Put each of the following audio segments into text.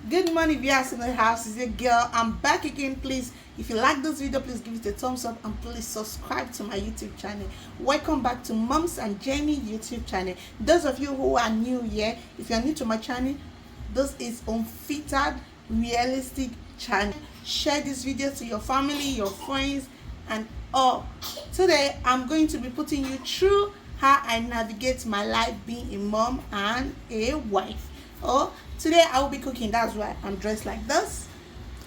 Good morning, viewers in the house. It's your girl. I'm back again. Please, if you like this video, please give it a thumbs up and please subscribe to my YouTube channel. Welcome back to Mums&Genny YouTube channel. Those of you who are new here, if you're new to my channel, this is unfiltered, realistic channel. Share this video to your family, your friends, and all. Today, I'm going to be putting you through how I navigate my life being a mom and a wife. Oh, today I will be cooking. That's why I'm dressed like this.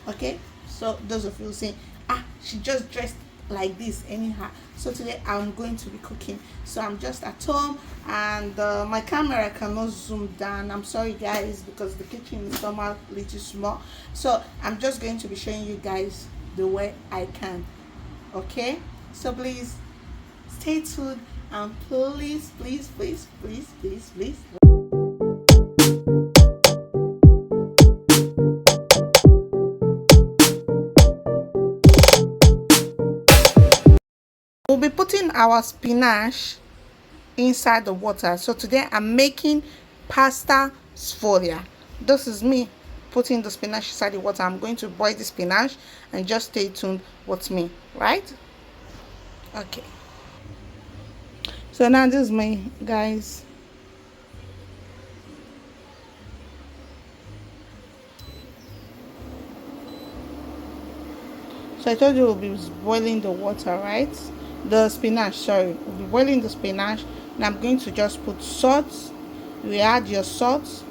Okay, so those of you saying, she just dressed like this anyhow. So today I'm going to be cooking. So I'm just at home, and my camera cannot zoom down. I'm sorry guys, because the kitchen is somehow a little small. So I'm just going to be showing you guys the way I can. Okay, so please stay tuned, and please. We'll be putting our spinach inside the water. So today I'm making pasta sfoglia. This is me putting the spinach inside the water. I'm going to boil the spinach, and just stay tuned with me, right? Okay. So now this is my guys. So I told you we'll be boiling the water, right? The spinach, sorry. We'll be boiling the spinach. And I'm going to just put salt. You add your salt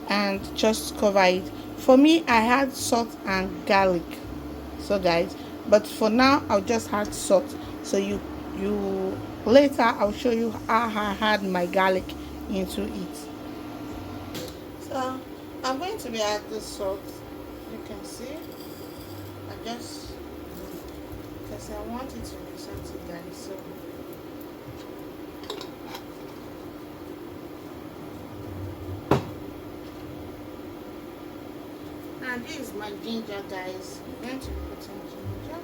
and just cover it. For me, I had salt and garlic. So guys, but for now, I'll just add salt. So you later I'll show you how I add my garlic into it. So I'm going to be add the salt. You can see. I just because I want it to be salty, guys. So now this is my ginger, guys. I'm going to put some ginger.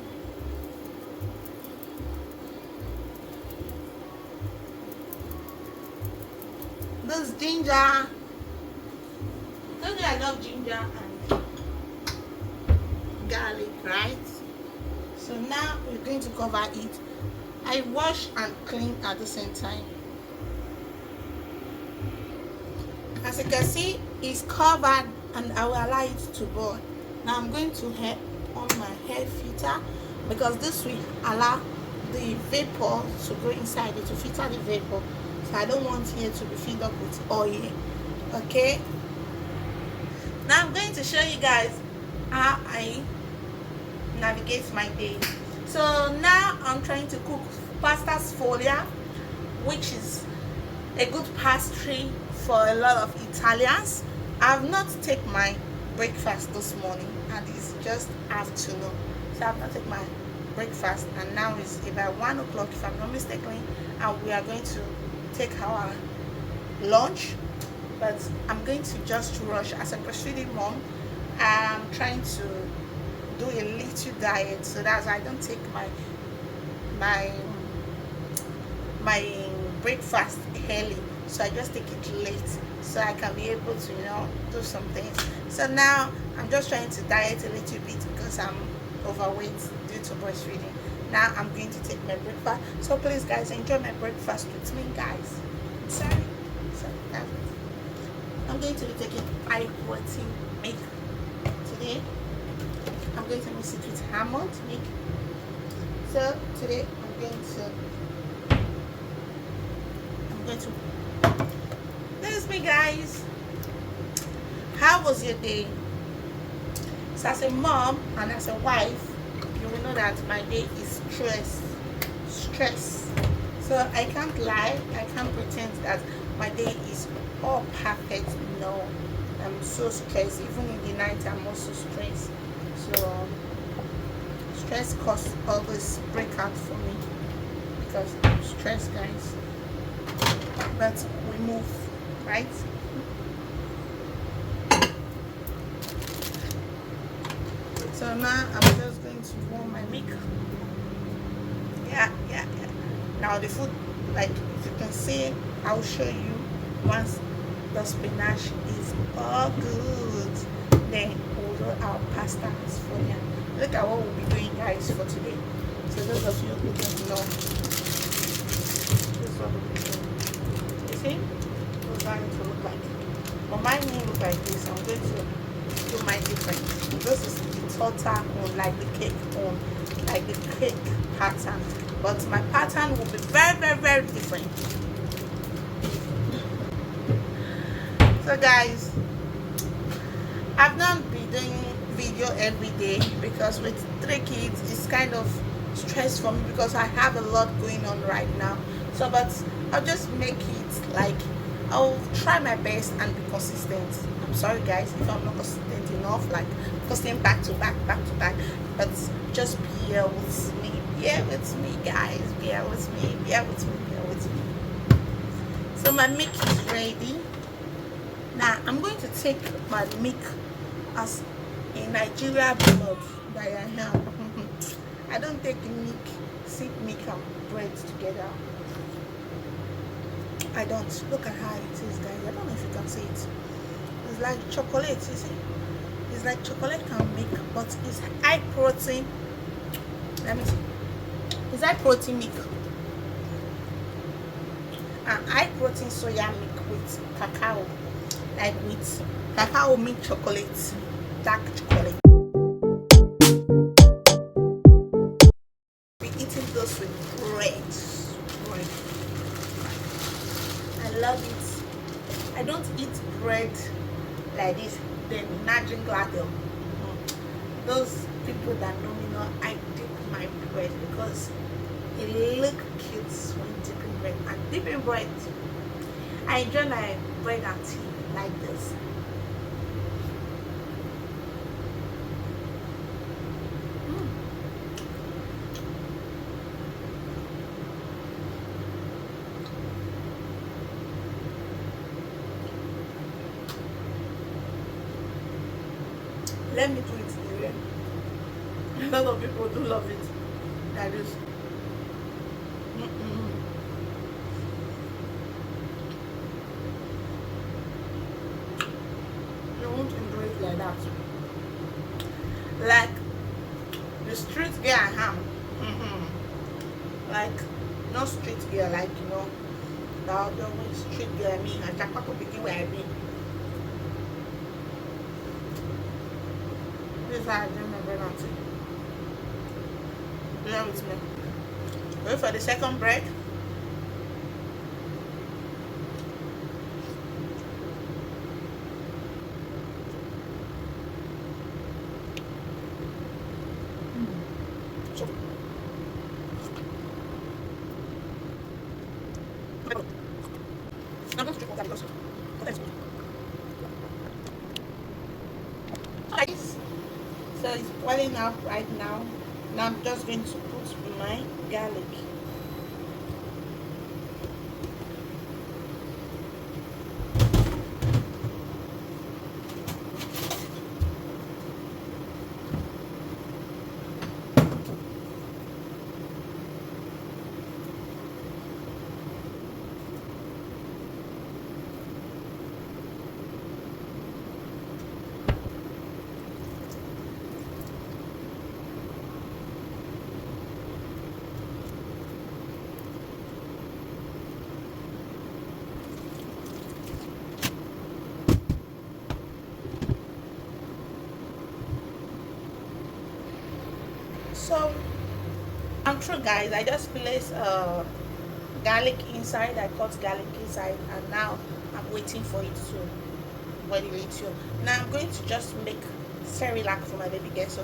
This ginger, I told you I love ginger and garlic, right? So now we're going to cover it. I wash and clean at the same time. As you can see, it's covered, and I will allow it to boil. Now I'm going to on my hair filter, because this will allow the vapor to go inside it, to filter the vapor. So I don't want here to be filled up with oil. Okay, now I'm going to show you guys how I navigate my day. So now I'm trying to cook pasta sfoglia, which is a good pastry for a lot of Italians. I've not taken my breakfast this morning, and it's just afternoon, so I've not taken my breakfast, and now it's about 1 o'clock if I'm not mistaken, and we are going to take our lunch. But I'm going to just rush. As a breastfeeding mom, I'm trying to do a little diet, so that's why I don't take my breakfast early. So I just take it late, so I can be able to do some things. So now I'm just trying to diet a little bit because I'm overweight due to breastfeeding. Now I'm going to take my breakfast. So please guys, enjoy my breakfast with me, guys. Sorry. So I'm going to be taking high protein milk today. I'm going to mix it with almond milk. So today I'm going to this is me, guys. How was your day? So as a mom and as a wife, you will know that my day is stress. So I can't lie, I can't pretend that my day is all perfect. No, I'm so stressed. Even in the night, I'm also stressed. So stress causes all this breakout for me, because I'm stressed, guys. But we move, right? So now I'm just going to warm my milk. Yeah. Now the food, like if you can see, I'll show you once the spinach is all good. Then pasta is for them. Look at what we'll be doing, guys, for today. So those of you who don't know, this is what we'll be doing. You see? What's going to look like? But mine won't look like this. I'm going to do my different. This is the torta on, like the cake on, like the cake pattern. But my pattern will be very, very, very different. So guys, I've not been doing video every day because with 3 kids it's kind of stress for me because I have a lot going on right now. So but I'll just make it like I'll try my best and be consistent. I'm sorry guys if I'm not consistent enough, like posting back to back, but just bear with me guys, bear with me. So my milk is ready. Now I'm going to take my milk as a Nigeria blood that I have. I don't take milk, sip milk and bread together. I don't. Look at how it is, guys. I don't know if you can see it. It's like chocolate, you see? It's like chocolate and milk, but it's high protein. Let me see. It's high protein milk. And high protein soya milk with cacao. Like with cacao milk chocolate, dark chocolate. Be eating those with bread. I love it. I don't eat bread like this. Then imagine gladel. Those people that know me know I dip my bread because it look cute when dipping bread. And dipping bread, I enjoy my bread and tea like this. Let me do it again. A lot of people do love it. That is. You won't enjoy it like that. Like the street girl I am. Like not street girl, like you know, the other street girl I mean. I just to begin where I be. This is how I do my bread and tea. Bear with me. Wait for the second bread. I'm going to drink water because water is good. So it's boiling up right now. Now I'm just going to put my garlic. So I'm true guys, I just placed garlic inside. I cut garlic inside and now I'm waiting for it to boil it too. Now I'm going to just make Cerelac for my baby girl. So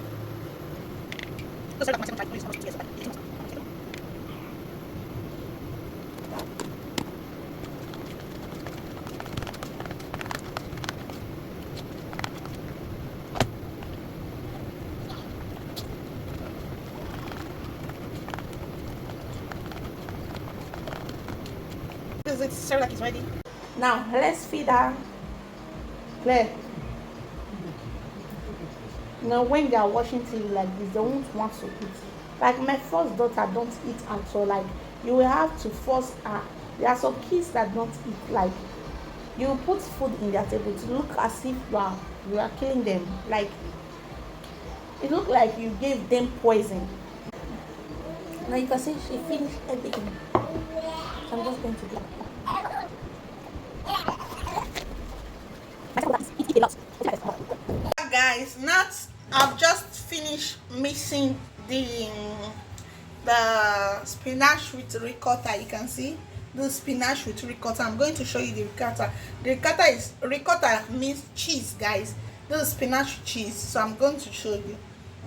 Cerelac is ready. Now let's feed her. Claire. Now when they are watching TV like this, they won't want to eat. Like my first daughter don't eat at all. Like you will have to force her. There are some kids that don't eat. Like you put food in their table to look as if you are killing them. Like It looked like you gave them poison. Now you can see she finished everything. So I'm just going to do guys, not I've just finished mixing the spinach with ricotta. You can see the spinach with ricotta. I'm going to show you the ricotta. The ricotta means cheese, guys. This is spinach cheese, so I'm going to show you.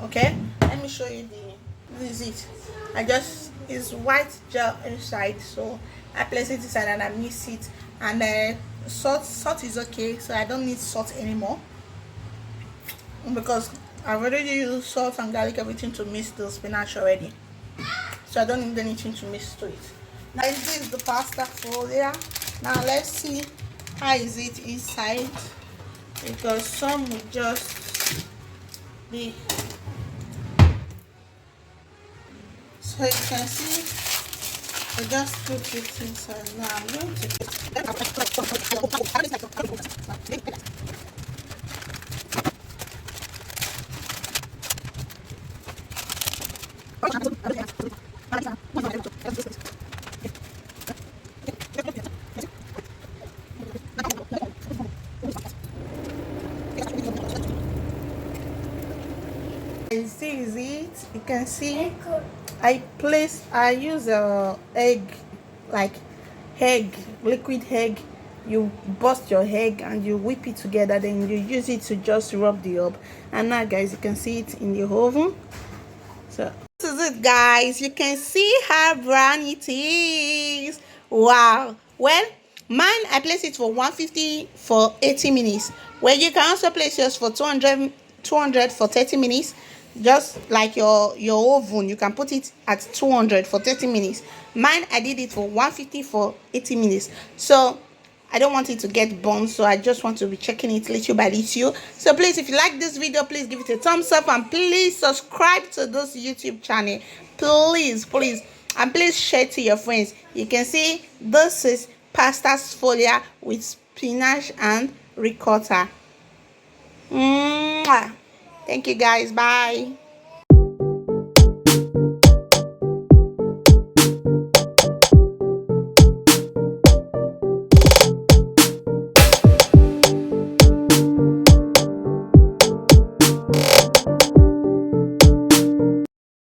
Okay, let me show you this is it. I just, it's white gel inside, so I place it inside and I mix it. And salt is okay, so I don't need salt anymore because I've already used salt and garlic everything to mix the spinach already, so I don't need anything to mix to it. Now this is the pasta folder. Now let's see how is it inside, because some will just be, so you can see I just put it inside. Now I'm going to this is it. You can see I use a egg, like egg, liquid egg. You bust your egg and you whip it together, then you use it to just rub the up. And now guys, you can see it in the oven. So this is it, guys. You can see how brown it is. Wow. Well, mine I place it for 150 for 80 minutes. Well, you can also place yours for 200 for 30 minutes. Just like your oven, you can put it at 200 for 30 minutes. Mine, I did it for 150 for 80 minutes. So I don't want it to get burned, so I just want to be checking it little by little. So please, if you like this video, please give it a thumbs up and please subscribe to this YouTube channel. Please, and please share to your friends. You can see this is pasta sfolia with spinach and ricotta. Mwah. Thank you guys. Bye.